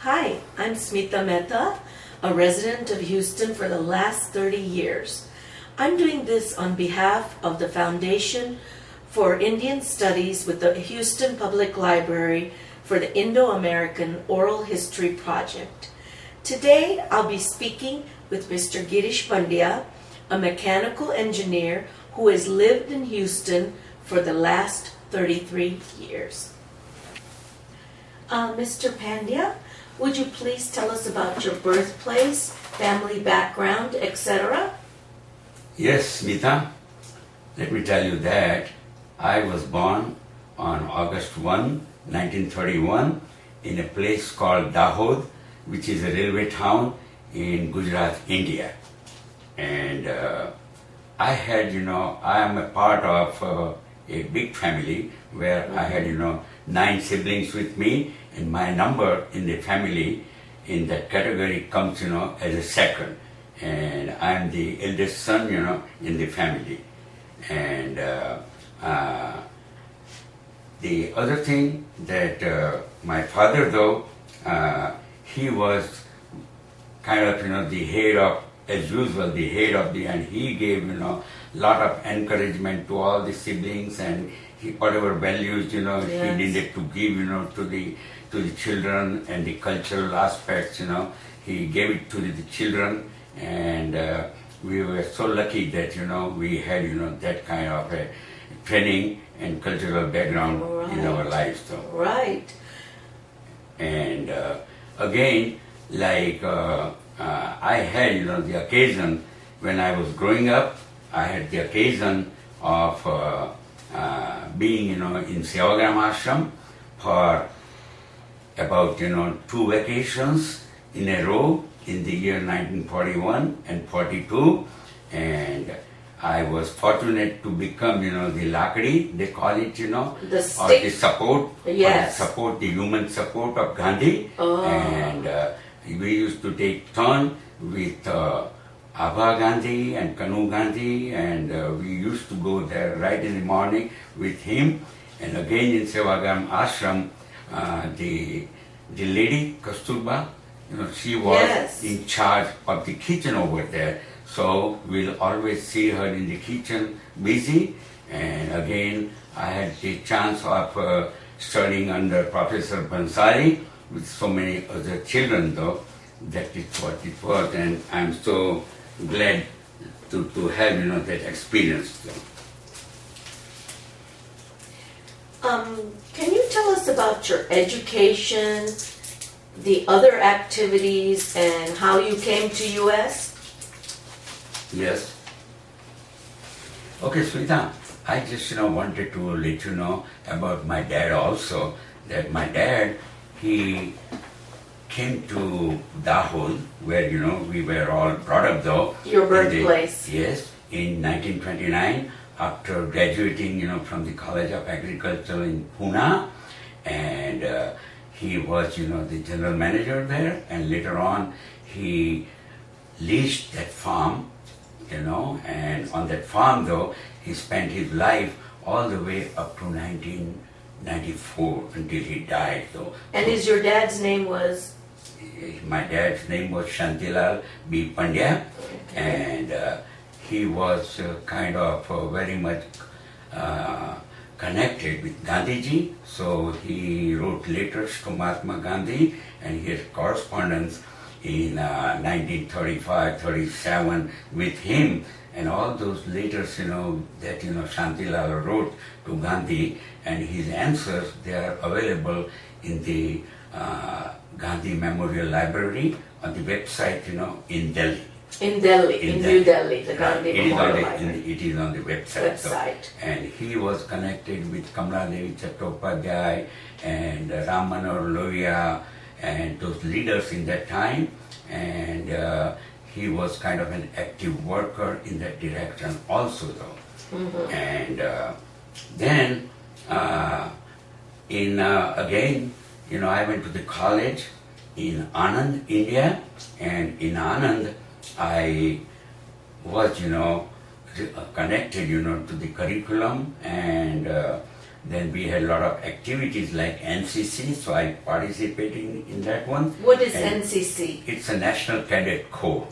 Hi, I'm Smita Mehta, a resident of Houston for the last 30 years. I'm doing this on behalf of the Foundation for Indian Studies with the Houston Public Library for the Indo-American Oral History Project. Today, I'll be speaking with Mr. Girish Pandya, a mechanical engineer who has lived in Houston for the last 33 years. Mr. Pandya, would you please tell us about your birthplace, family background, etc.? Yes, Smita. Let me tell you that I was born on August 1, 1931 in a place called Dahod, which is a railway town in Gujarat, India. And I am a part of a big family where I had, 9 siblings with me, and my number in the family in that category comes, as a second. And I'm the eldest son, in the family. And the other thing that my father, though, he was kind of, the head of, as usual, the head of and he gave, lot of encouragement to all the siblings, and whatever values, Yes. he needed to give, to the children, and the cultural aspects, he gave it to the children, and we were so lucky that, we had, that kind of a training and cultural background in our lives. So. Right. And again, like I had, the occasion when I was growing up, I had the occasion of being, in Sevagram Ashram for about, 2 vacations in a row in the year 1941 and 42, and I was fortunate to become, the lakdi, they call it, The or stick. the support, Yes. the human support of Gandhi, and we used to take turn with Abha Gandhi and Kanu Gandhi, and we used to go there right in the morning with him. And again in Sevagram Ashram, the lady Kasturba, she was Yes. in charge of the kitchen over there. So we'll always see her in the kitchen busy. And again, I had the chance of studying under Professor Bansari with so many other children, though. That is what it was, and I'm so glad to have, that experience. Can you tell us about your education, the other activities, and how you came to U.S.? Yes. Okay, Smita, I just, wanted to let you know about my dad also, that my dad, he came to Dahod, where, we were all brought up, though. Your birthplace. Yes, in 1929, after graduating, from the College of Agriculture in Pune, and he was, the general manager there, and later on, he leased that farm, and on that farm, though, he spent his life all the way up to 1994 until he died, though. And your dad's name was? My dad's name was Shantilal B. Pandya, and he was kind of very much connected with Gandhiji, so he wrote letters to Mahatma Gandhi, and he had correspondence in 1935-37 with him, and all those letters, that, Shantilal wrote to Gandhi, and his answers, they are available in the Gandhi Memorial Library on the website, in Delhi. In Delhi, in New Delhi, the Gandhi It is Memorial Library. it is on the website. So, Website. and he was connected with Kamaladevi Chattopadhyay and Ram Manohar Lohia and those leaders in that time, and he was kind of an active worker in that direction also, though. Mm-hmm. And then again, I went to the college in Anand, India, and in Anand, I was, connected, to the curriculum, and Then we had a lot of activities like NCC, so I participated in that one. What is And NCC? It's a National Cadet Corps.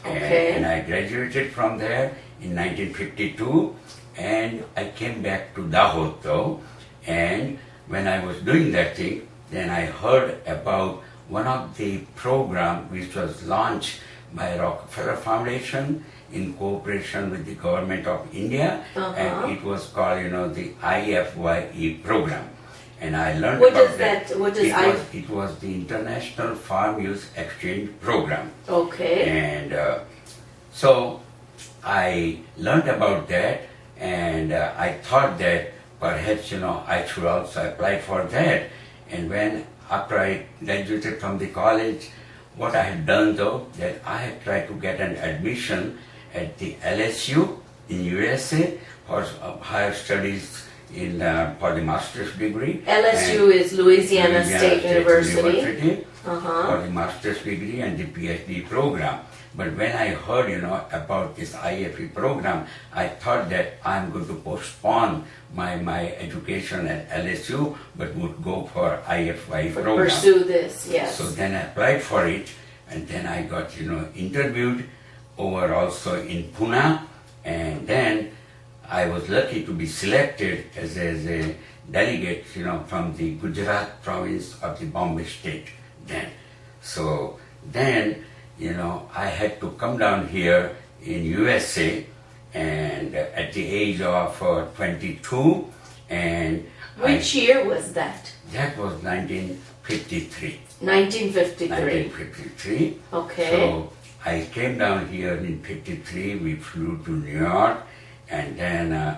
Okay. And I graduated from there in 1952, and I came back to Dahod though. And when I was doing that thing, then I heard about one of the program which was launched by Rockefeller Foundation in cooperation with the government of India, and it was called, the IFYE program. And I learned What about is that? What is it was the International Farm Use Exchange Program. Okay. And so I learned about that, and I thought that perhaps, I should also apply for that. And after I graduated from the college, what I had done though, that I had tried to get an admission at the LSU in USA for higher studies for the master's degree. LSU is Louisiana State University. For the master's degree and the PhD program. But when I heard, about this IFE program, I thought that I'm going to postpone my education at LSU, but would go for IFE program. Pursue this, yes. So then I applied for it, and then I got, interviewed over also in Pune, and then I was lucky to be selected as a delegate, from the Gujarat province of the Bombay state then. So then, I had to come down here in USA, and at the age of 22, and Which year was that? that was 1953. 1953. 1953. Okay. So I came down here in 53, we flew to New York, and then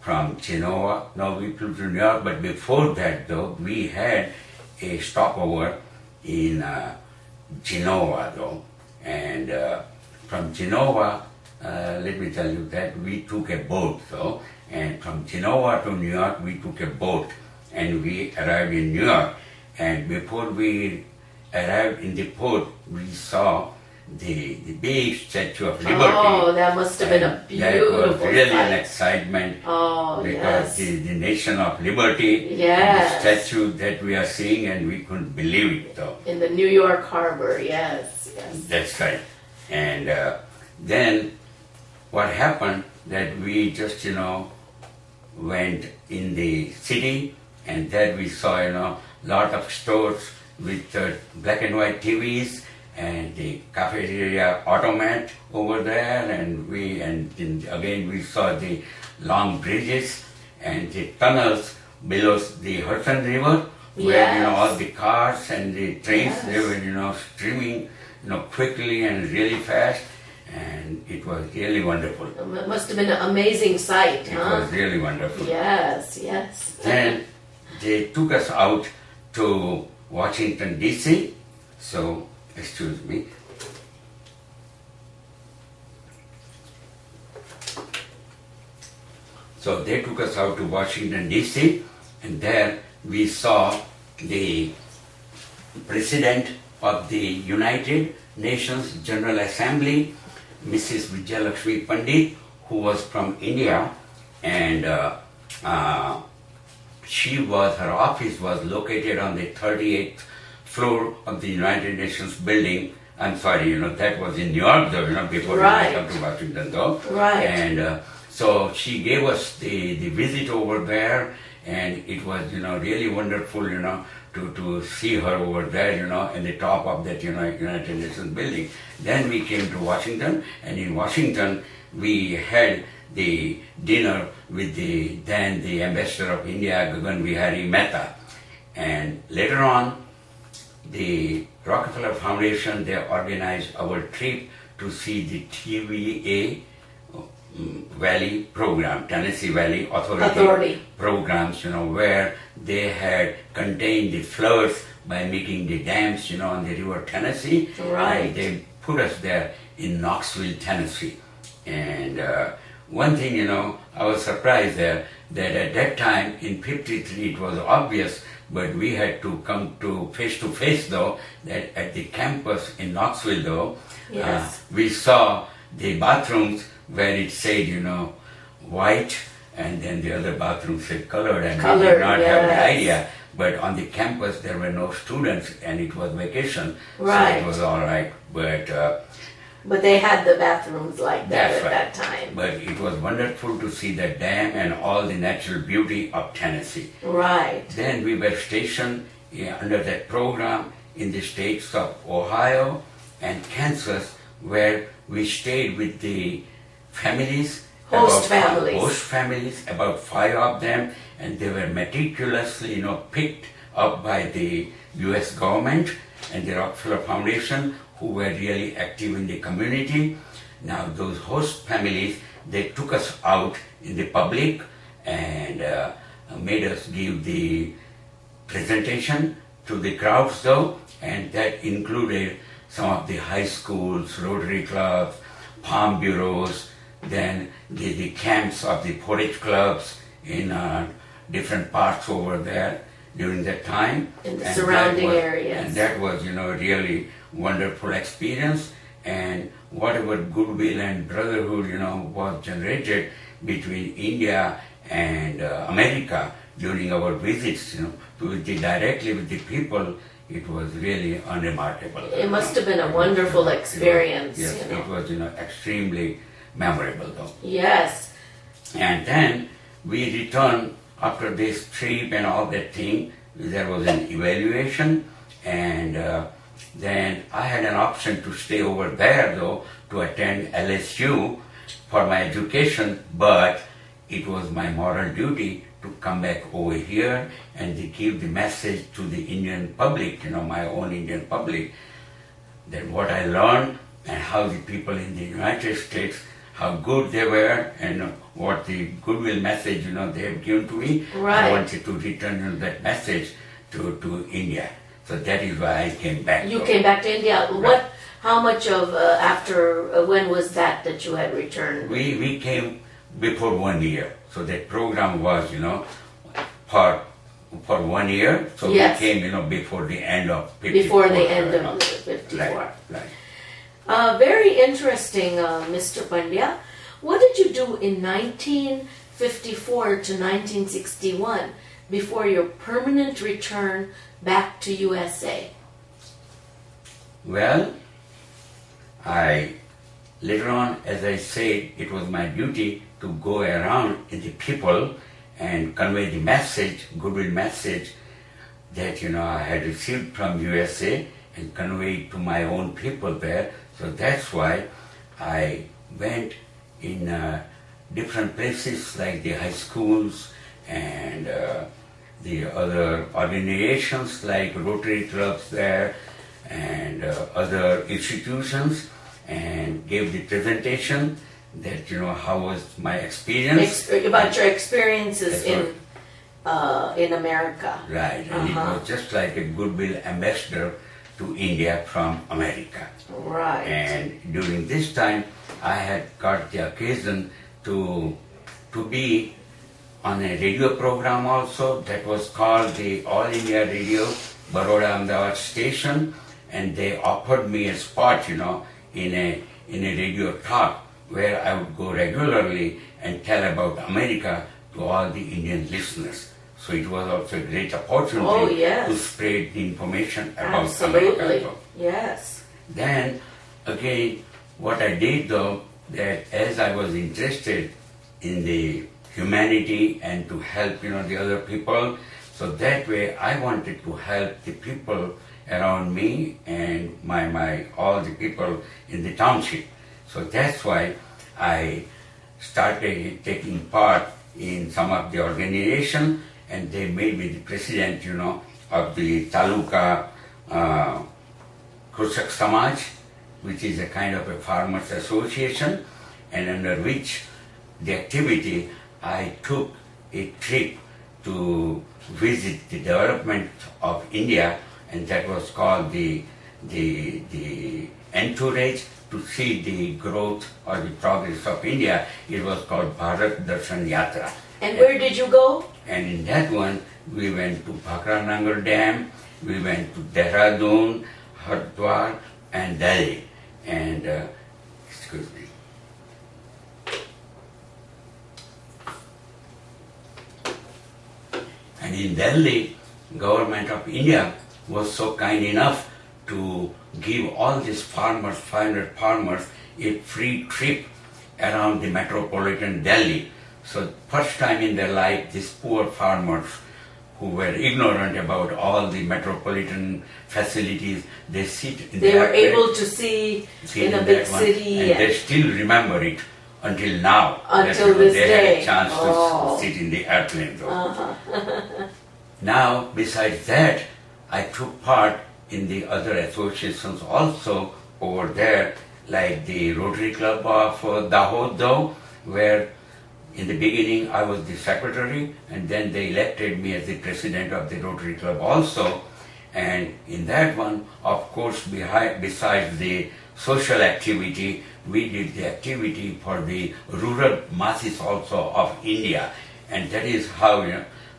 from Genoa, we flew to New York, but before that though, we had a stopover in Genoa though, and from Genoa, let me tell you that we took a boat though, and from Genoa to New York we took a boat, and we arrived in New York, and before we arrived in the port, we saw the big Statue of Liberty. Oh, that must have been a beautiful That was really sight. an excitement, Oh, because yes. the nation of liberty, Yes. the statue that we are seeing, and we couldn't believe it though. In the New York Harbor, yes, yes. That's right. And then what happened that we just, went in the city, and there we saw, lot of stores with black and white TVs, and the cafeteria automat over there, and again we saw the long bridges and the tunnels below the Hudson River, where Yes. all the cars and the trains, Yes. they were streaming quickly and really fast, and it was really wonderful. It must have been an amazing sight, It huh? was really wonderful. Yes, yes. Then they took us out to Washington DC, so excuse me. So they took us out to Washington DC, and there we saw the President of the United Nations General Assembly, Mrs. Vijayalakshmi Pandit, who was from India, and her office was located on the 38th floor of the United Nations building. I'm sorry, that was in New York though, before we Right. went up to Washington though. Right. And so she gave us the visit over there, and it was, really wonderful, to see her over there, in the top of that, United Nations building. Then we came to Washington, and in Washington we had the dinner with the ambassador of India, Mehta. And later on, the Rockefeller Foundation, they organized our trip to see the TVA Valley program, Tennessee Valley Authority programs, where they had contained the floods by making the dams, on the river Tennessee. Right. And they put us there in Knoxville, Tennessee. And one thing, I was surprised there that at that time in 53 it was obvious, but we had to come to face though, that at the campus in Knoxville though, Yes. we saw the bathrooms where it said, white and then the other bathrooms said colored, and we Colored, did not have the yes. idea. But on the campus there were no students, and it was vacation, Right. so it was all right. But they had the bathrooms like that That's at right. that time. But it was wonderful to see the dam and all the natural beauty of Tennessee. Right. Then we were stationed under that program in the states of Ohio and Kansas, where we stayed with the families. Host Host families, about 5 of them, and they were meticulously, picked up by the U.S. government and the Rockefeller Foundation, who were really active in the community. Now those host families, they took us out in the public and made us give the presentation to the crowds though, and that included some of the high schools, Rotary clubs, farm bureaus, then the camps of the portage clubs in different parts over there during that time. In the And surrounding that was- areas. And that was, really wonderful experience, and whatever goodwill and brotherhood, was generated between India and America during our visits, directly with the people, it was really unremarkable. It must have been a wonderful experience, Yes, it was, extremely memorable though. Yes. And then we returned after this trip and all that thing. There was an evaluation, and then I had an option to stay over there though to attend LSU for my education, but it was my moral duty to come back over here and to give the message to the Indian public, my own Indian public, that what I learned and how the people in the United States, how good they were, and what the goodwill message, they have given to me. Right. I wanted to return that message to India. So that is why I came back. You though. came back to India. Right. How much of after, when was that you had returned? We came before 1 year. So that program was, for 1 year. So Yes. we came, before the end of 54. Before the end of 54. Right. Very interesting, Mr. Pandya. What did you do in 1954 to 1961 before your permanent return back to USA? Well, later on, as I said, it was my duty to go around in the people and convey the message, goodwill message that, I had received from USA and convey it to my own people there. So that's why I went in different places like the high schools and the other organizations like Rotary clubs there and other institutions, and gave the presentation that, how was my experience. About your experiences That's in America. Right, and it was just like a goodwill ambassador to India from America. Right. And during this time, I had got the occasion to be on a radio program also that was called the All India Radio Baroda Ahmedabad station, and they offered me a spot, in a radio talk where I would go regularly and tell about America to all the Indian listeners. So it was also a great opportunity to spread the information about Absolutely. America. Yes. Then again, what I did though, that as I was interested in the humanity and to help, the other people, so that way I wanted to help the people around me and all the people in the township. So that's why I started taking part in some of the organization, and they made me the president, of the Taluka Krushak Samaj, which is a kind of a farmers association, and under which the activity I took a trip to visit the development of India, and that was called the entourage to see the growth or the progress of India. It was called Bharat Darshan Yatra. And where did you go? And in that one, we went to Bhakra Nangal Dam, we went to Dehradun, Haridwar, and Delhi. And, excuse me. in Delhi, government of India was so kind enough to give all these farmers, 500 farmers, a free trip around the metropolitan Delhi. So first time in their life, these poor farmers who were ignorant about all the metropolitan facilities, they sit in They the were airplane, able to see sit in a that big one, city. and they still remember it until now. Until that, this they day. had a chance Oh. to sit in the airplane. Though. Uh-huh. Now, besides that, I took part in the other associations also over there, like the Rotary Club of Dahod, though, where in the beginning I was the secretary, and then they elected me as the president of the Rotary Club also. And in that one, of course, besides the social activity, we did the activity for the rural masses also of India. And that is how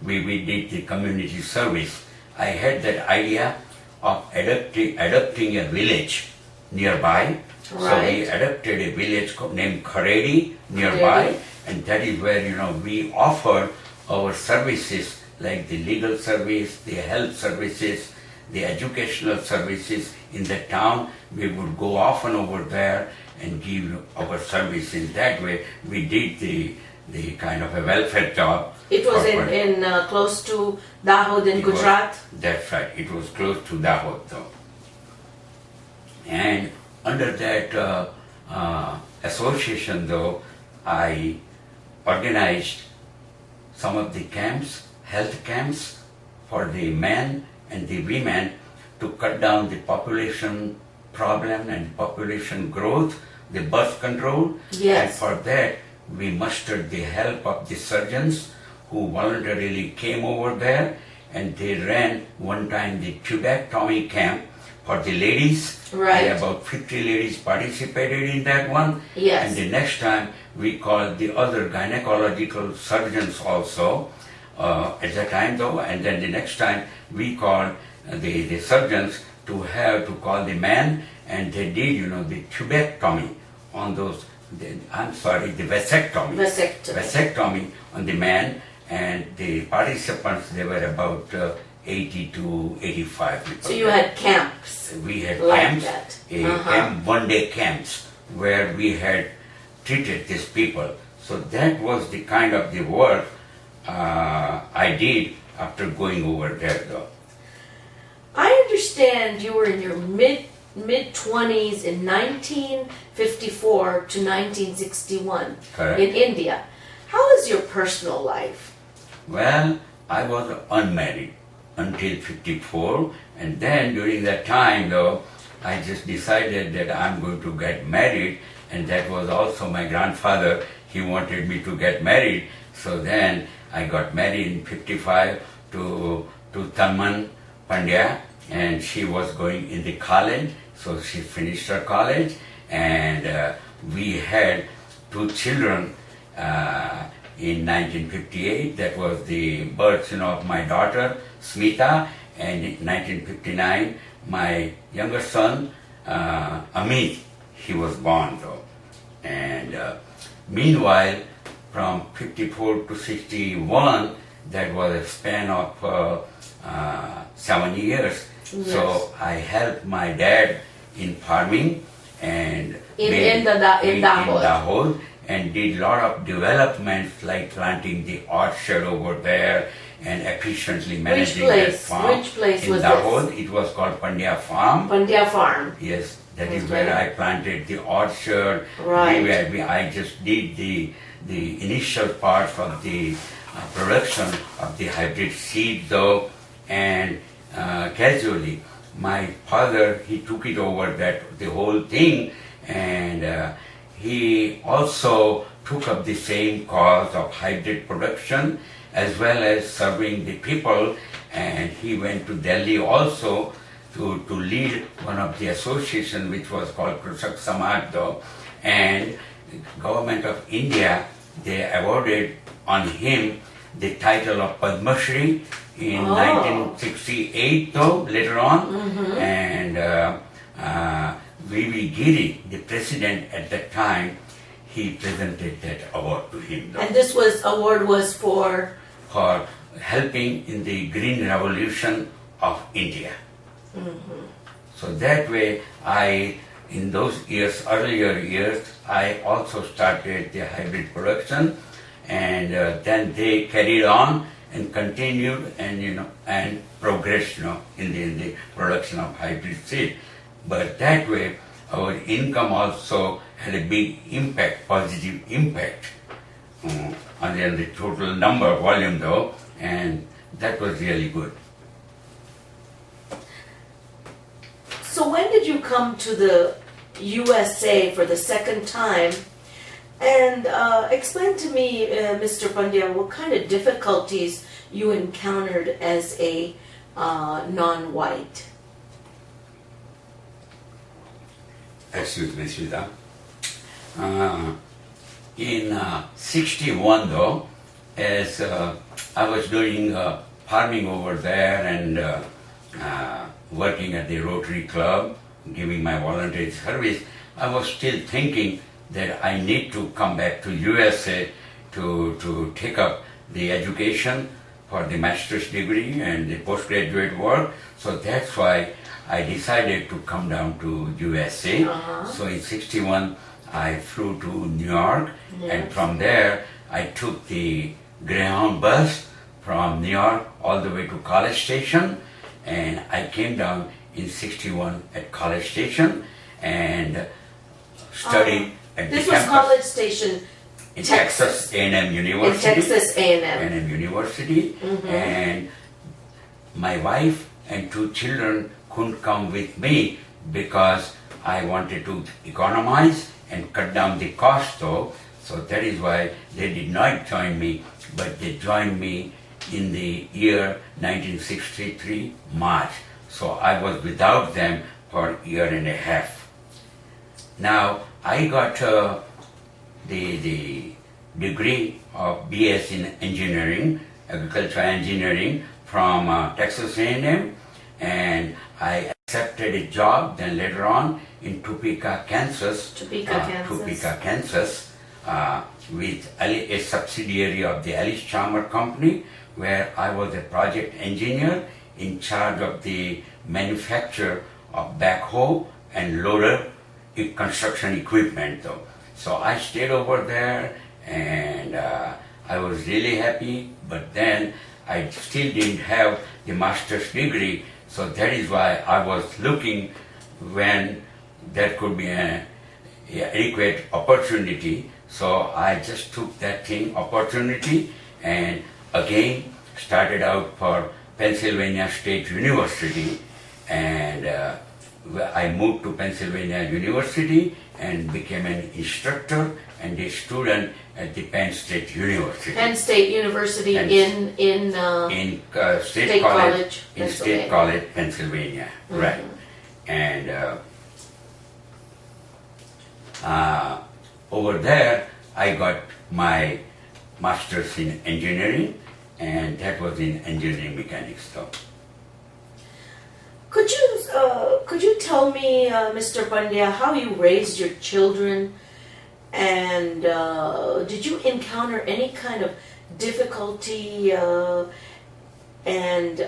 we did the community service. I had that idea of adopting a village nearby. So we adopted a village named Kharedi nearby, and that is where we offer our services like the legal service, the health services, the educational services in the town. We would go often over there and give our service in that way. We did the kind of a welfare job. It was in close to Dahod in Gujarat? That's right. It was close to Dahod though. And under that association though, I organized some of the camps, health camps for the men and the women to cut down the population problem and population growth, the birth control. Yes. And for that, we mustered the help of the surgeons who voluntarily came over there, and they ran one time the tubectomy camp for the ladies. Right. And about 50 ladies participated in that one. Yes. And the next time we called the other gynecological surgeons also at that time though, and then the next time we called the surgeons to call the men, and they did the tubectomy on those, the vasectomy. Vasectomy on the man, and the participants, they were about 80 to 85 people. So you had camps. We had like camps, that. one-day camps, where we had treated these people. So that was the kind of the work I did after going over there though. I understand you were in your mid-20s in 1954 to 1961 Correct. in India. How is your personal life? Well, I was unmarried until 54, and then during that time though, I just decided that I'm going to get married, and that was also my grandfather. He wanted me to get married, so then I got married in 55 to Girish Pandya, and she was going in the college, so she finished her college, and we had 2 children in 1958. That was the birth of my daughter Smita, and in 1959 my younger son Amit, he was born though. And meanwhile, from 54 to 61, that was a span of 7 years. Yes. So I helped my dad in farming and In Dahod. and did a lot of developments like planting the orchard over there and efficiently managing that farm. Which place in was Dahod, this? it was called Pandya Farm. Pandya Farm. Yes, that is Okay. where I planted the orchard. Right. I just did the initial part of the production of the hybrid seed though, and casually my father, he took it over the whole thing, and he also took up the same cause of hybrid production as well as serving the people, and he went to Delhi also to lead one of the association which was called Krisak Samaj though, and government of India, they awarded on him the title of Padma Shri in 1968 though, later on, and V.V. Giri, the president at that time, he presented that award to him though. And this award was for helping in the Green Revolution of India. So that way, in those years, earlier years, I also started the hybrid production, and then they carried on and continued and progressed in the production of hybrid seed. But that way, our income also had a big impact, positive impact on the total number, volume though, and that was really good. So when did you come to the USA for the second time? And explain to me, Mr. Pandya, what kind of difficulties you encountered as a non-white. Excuse me, Smita. In 61 though, as I was doing farming over there and working at the Rotary Club, giving my voluntary service, I was still thinking that I need to come back to USA to take up the education for the master's degree and the postgraduate work. So that's why I decided to come down to USA. So in 61, I flew to New York, and from there I took the Greyhound bus from New York all the way to College Station, and I came down in 61 at College Station and studied at this the was campus College Station, in Texas A&M University. In Texas A&M. A&M University, and my wife and 2 children couldn't come with me because I wanted to economize and cut down the cost though. So that is why they did not join me, but they joined me in the year 1963, March. So I was without them for a year and a half. Now I got the degree of BS in engineering, agricultural engineering from Texas A&M, and I accepted a job then later on in Topeka, Kansas, with a subsidiary of the Alice Chalmers Company, where I was a project engineer in charge of the manufacture of backhoe and loader construction equipment though. So I stayed over there and I was really happy, but then I still didn't have the master's degree, so that is why I was looking when there could be an adequate opportunity. So I just took that opportunity and again started out for Pennsylvania State University, and I moved to Pennsylvania University and became an instructor and a student at the Penn State University. Penn State University in State College, in State College, Pennsylvania, right? And over there, I got my master's in engineering, and that was in engineering mechanics though. Could you tell me, Mr. Pandya, how you raised your children, and did you encounter any kind of difficulty? And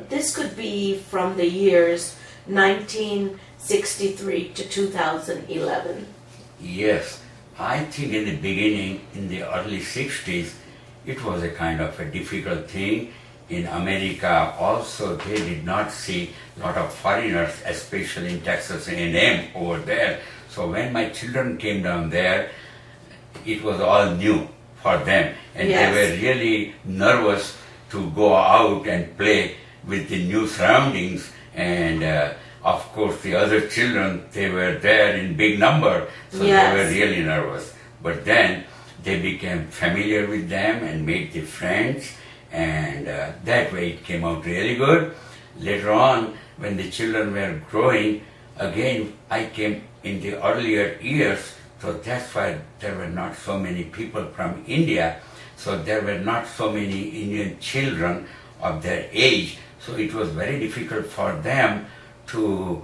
this could be from the years 1963 to 2011. Yes, I think in the beginning, in the early 60s, it was a kind of a difficult thing. In America also, they did not see a lot of foreigners, especially in Texas A&M over there. So when my children came down there, it was all new for them. And they were really nervous to go out and play with the new surroundings. And of course, the other children, they were there in big number, so they were really nervous. But then they became familiar with them and made the friends. And that way it came out really good. Later on, when the children were growing, again I came in the earlier years, so that's why there were not so many people from India, so there were not so many Indian children of their age, so it was very difficult for them to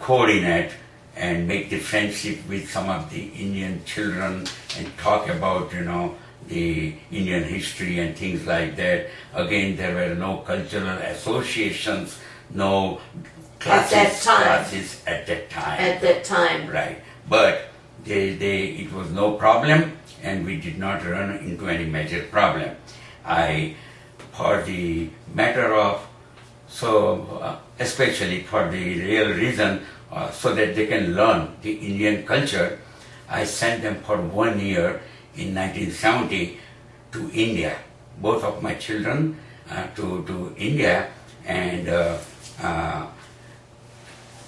coordinate and make the friendship with some of the Indian children and talk about, the Indian history and things like that. Again, there were no cultural associations, no classes at that time. At that time. Right. But it was no problem, and we did not run into any major problem. For the matter of, especially for the real reason, so that they can learn the Indian culture, I sent them for 1 year in 1970 to India. Both of my children to India, and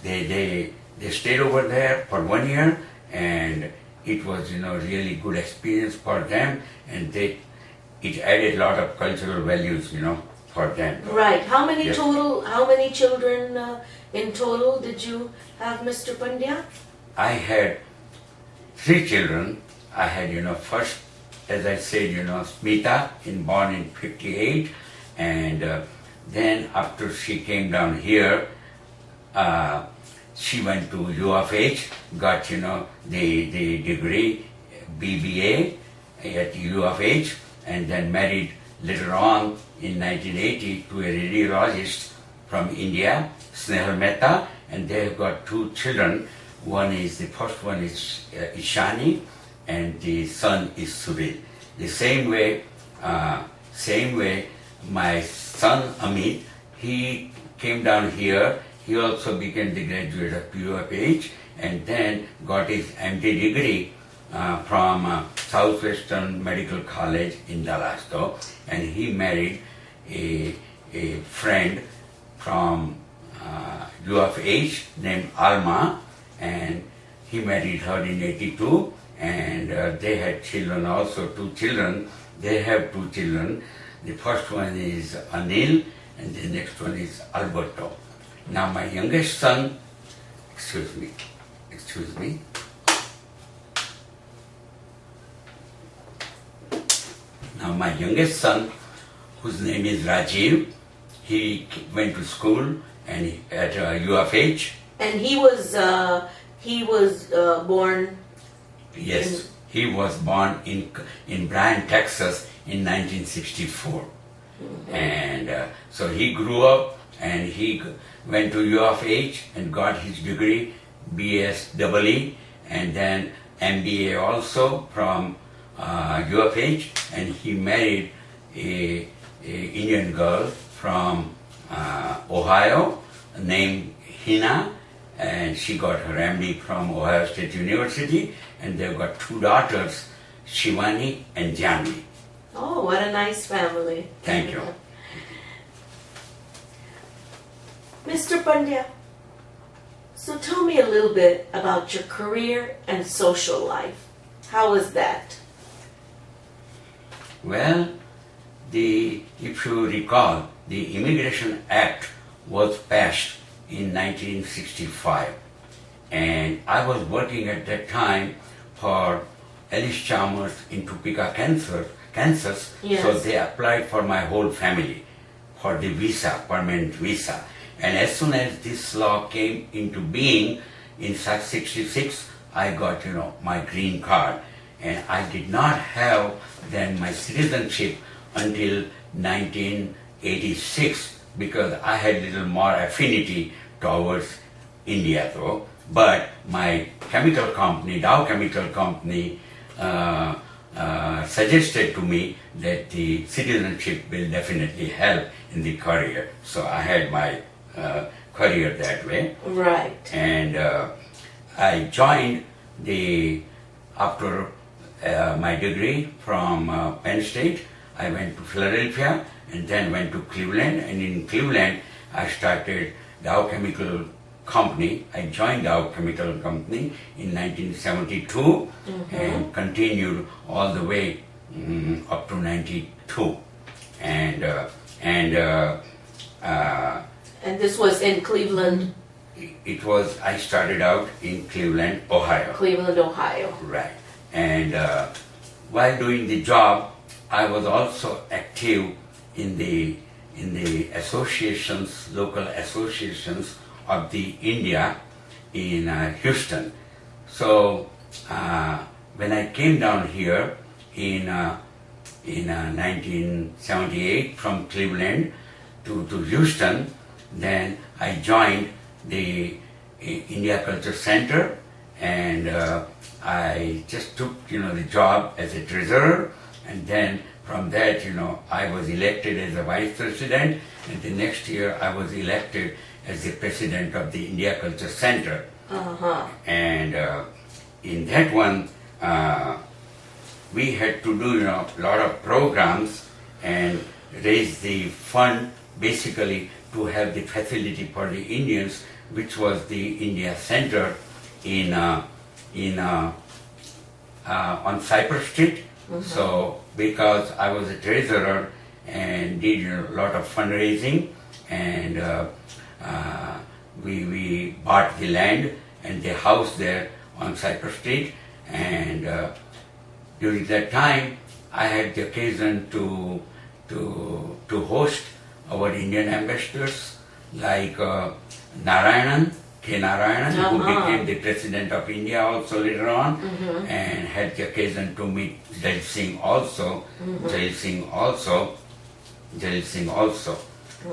they stayed over there for 1 year, and it was really good experience for them, and it added a lot of cultural values for them. Right. How many Yes. How many children in total did you have, Mr. Pandya? I had 3 children. I had, first, as I said, Smita, born in 58, and then after she came down here, she went to U of H, got, the degree, BBA at U of H, and then married later on in 1980 to a radiologist from India, Mehta, and they've got 2 children. The first one is Ishani, and the son is Suril. The same way, my son Amit, he came down here. He also became the graduate of UFH, and then got his MD degree from Southwestern Medical College in Dallas, and he married a friend from UFH named Alma, and he married her in 82, and they had children also, 2 children. They have 2 children. The first one is Anil, and the next one is Alberto. Now my youngest son, excuse me. Now my youngest son, whose name is Rajiv, he went to school and at UFH. And he was born. Yes, he was born in Bryan, Texas in 1964. Mm-hmm. And so he grew up and he went to U of H and got his degree, BSEE, and then MBA also from U of H, and he married a Indian girl from Ohio named Hina, and she got her MD from Ohio State University, and they've got 2 daughters, Shivani and Janvi. Oh, what a nice family. Thank you. Mr. Pandya, so tell me a little bit about your career and social life. How was that? Well, if you recall, the Immigration Act was passed in 1965, and I was working at that time for Ellis Chalmers in Topeka, Kansas. Yes. So they applied for my whole family for the visa, permanent visa. And as soon as this law came into being in 66, I got, my green card. And I did not have then my citizenship until 1986, because I had little more affinity towards India though. But my chemical company, Dow Chemical Company, suggested to me that the citizenship will definitely help in the career. So I had my career that way. Right. And I joined after my degree from Penn State, I went to Philadelphia and then went to Cleveland, and in Cleveland I started Dow Chemical Company. I joined Dow Chemical Company in 1972 and continued all the way up to 92. And this was in Cleveland? I started out in Cleveland, Ohio. Cleveland, Ohio. Right. And while doing the job, I was also active in the associations, local associations of the India, in Houston. So when I came down here in 1978 from Cleveland to Houston, then I joined the India Culture Center, and I just took the job as a treasurer, and then from that I was elected as a vice president, and the next year I was elected as the president of the India Culture Center. And in that one we had to do a lot of programs and raise the fund basically to have the facility for the Indians, which was the India Center on Cypress Street. So because I was a treasurer and did a lot of fundraising, and we bought the land and the house there on Cypress Street, and during that time I had the occasion to host our Indian ambassadors like Narayanan, K. Narayanan, who became the President of India also later on, and had the occasion to meet Jail Singh also,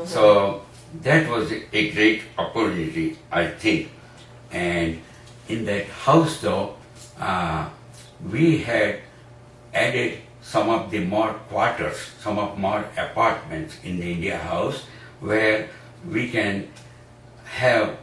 So that was a great opportunity, I think. And in that house though, we had added some of the more quarters, some of more apartments in the India house, where we can have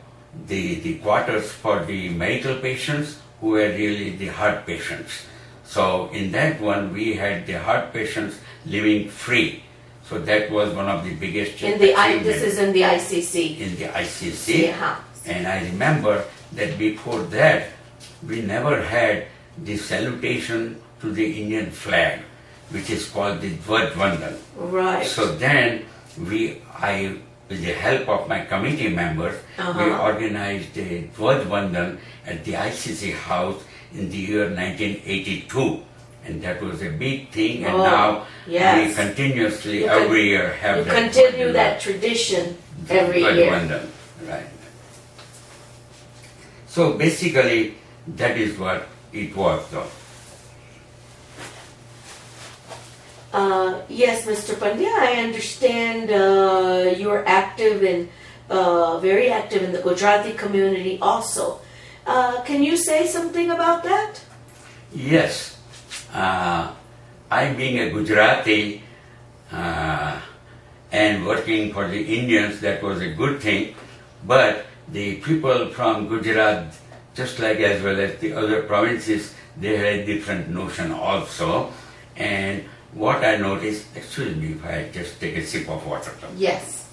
the quarters for the medical patients who were really the heart patients. So in that one we had the heart patients living free. So that was one of the biggest achievements. This is in the ICC. In the ICC. And I remember that before that we never had the salutation to the Indian flag, which is called the Dhwaj Vandan. Right. So then with the help of my committee members, we organized a Dhwaj Vandan at the ICC house in the year 1982. And that was a big thing, and now we continuously every year have that. Continue that tradition every year. Vandan. Right. So basically that is what it was though. Yes, Mr. Pandya, I understand you are active very active in the Gujarati community also. Can you say something about that? Yes. I being a Gujarati and working for the Indians, that was a good thing, but the people from Gujarat, just like as well as the other provinces, they had a different notion also. And what I noticed, excuse me if I just take a sip of water. Yes.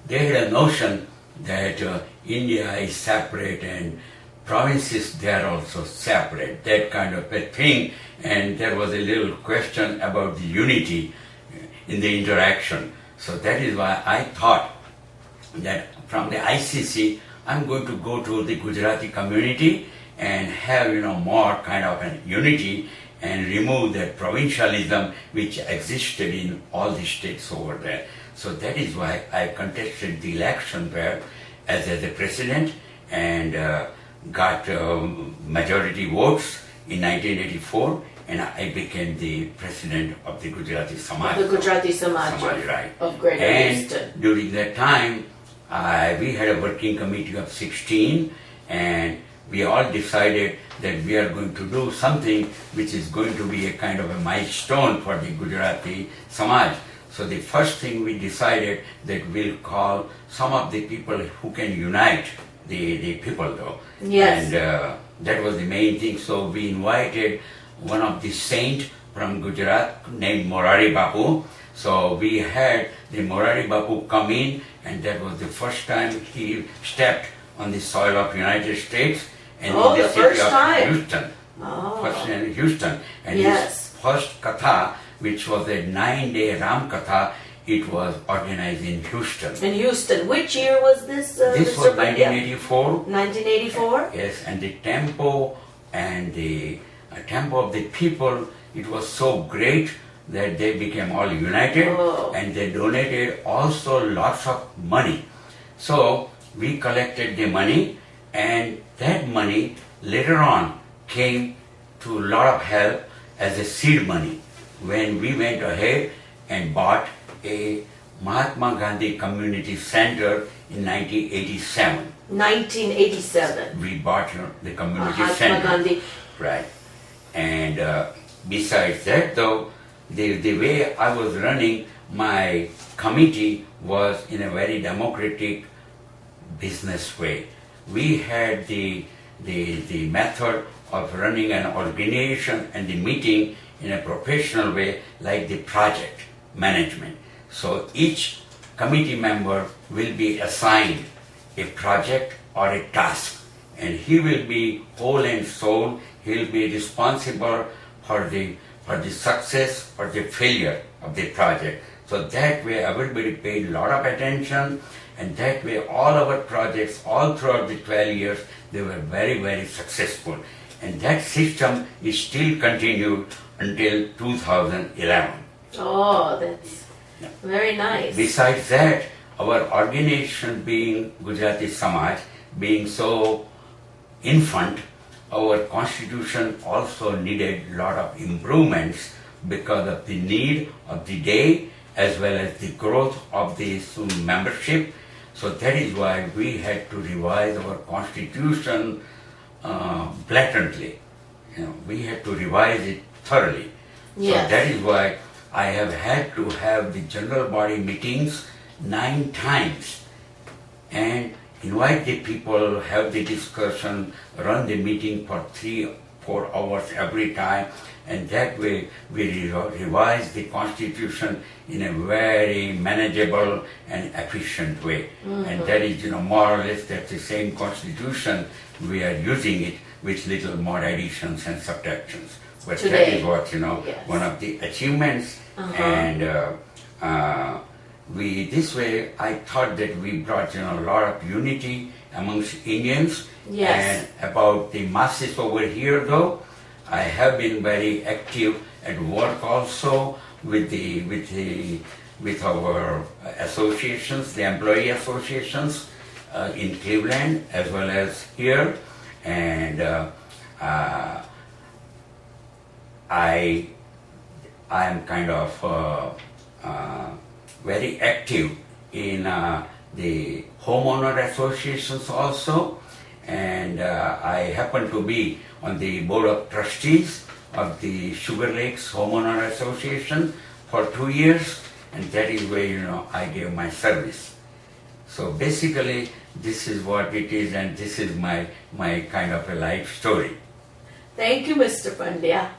They had a notion that India is separate and provinces they are also separate, that kind of a thing, and there was a little question about the unity in the interaction. So that is why I thought that from the ICC I'm going to go to the Gujarati community and have more kind of an unity and remove that provincialism which existed in all the states over there. So that is why I contested the election there as a president and got majority votes in 1984, and I became the president of the Gujarati Samaj. The Gujarati Samaj, right. Of Greater Houston. And during that time, we had a working committee of 16, and we all decided that we are going to do something which is going to be a kind of a milestone for the Gujarati Samaj. So the first thing we decided that we'll call some of the people who can unite the people though. Yes. And that was the main thing. So we invited one of the saint from Gujarat named Morari Bapu. So we had the Morari Bapu come in, and that was the first time he stepped on the soil of United States and in the city of Houston. First in Houston. And his first katha, which was a 9-day Ram Katha, it was organized in Houston. In Houston. Which year was this, This Mr. was 1984. 1984? Yes, and the tempo and the tempo of the people, it was so great that they became all united, Oh. and they donated also lots of money. So we collected the money, and that money later on came to a lot of help as a seed money when we went ahead and bought a Mahatma Gandhi Community Center in 1987. 1987. We bought the community Mahatma center. Gandhi. Right. And besides that, though, the way I was running my committee was in a very democratic business way. We had the method of running an organization and the meeting in a professional way, like the project management. So each committee member will be assigned a project or a task, and he will be whole and soul. He'll be responsible for the success or the failure of the project. So that way everybody paid a lot of attention, and that way all our projects all throughout the 12 years, they were very, very successful. And that system is still continued until 2011. Oh, that's very nice. Besides that, our organization being Gujarati Samaj, being so infant, our constitution also needed a lot of improvements because of the need of the day as well as the growth of the membership. So that is why we had to revise our constitution blatantly. We had to revise it thoroughly. Yes. So that is why I have had to have the general body meetings 9 times and invite the people, have the discussion, run the meeting for 3-4 hours every time, and that way we revise the constitution in a very manageable and efficient way. And that is, more or less that's the same constitution. We are using it with little more additions and subtractions. But Today. that is what, Yes. one of the achievements. And this way I thought that we brought a lot of unity amongst Indians. Yes. And about the masses over here, though, I have been very active at work also with our associations, the employee associations in Cleveland as well as here. And I am kind of very active in the homeowner associations also, and I happen to be on the board of trustees of the Sugar Lakes Homeowner Association for 2 years, and that is where I gave my service. So basically this is what it is, and this is my kind of a life story. Thank you, Mr. Pandya.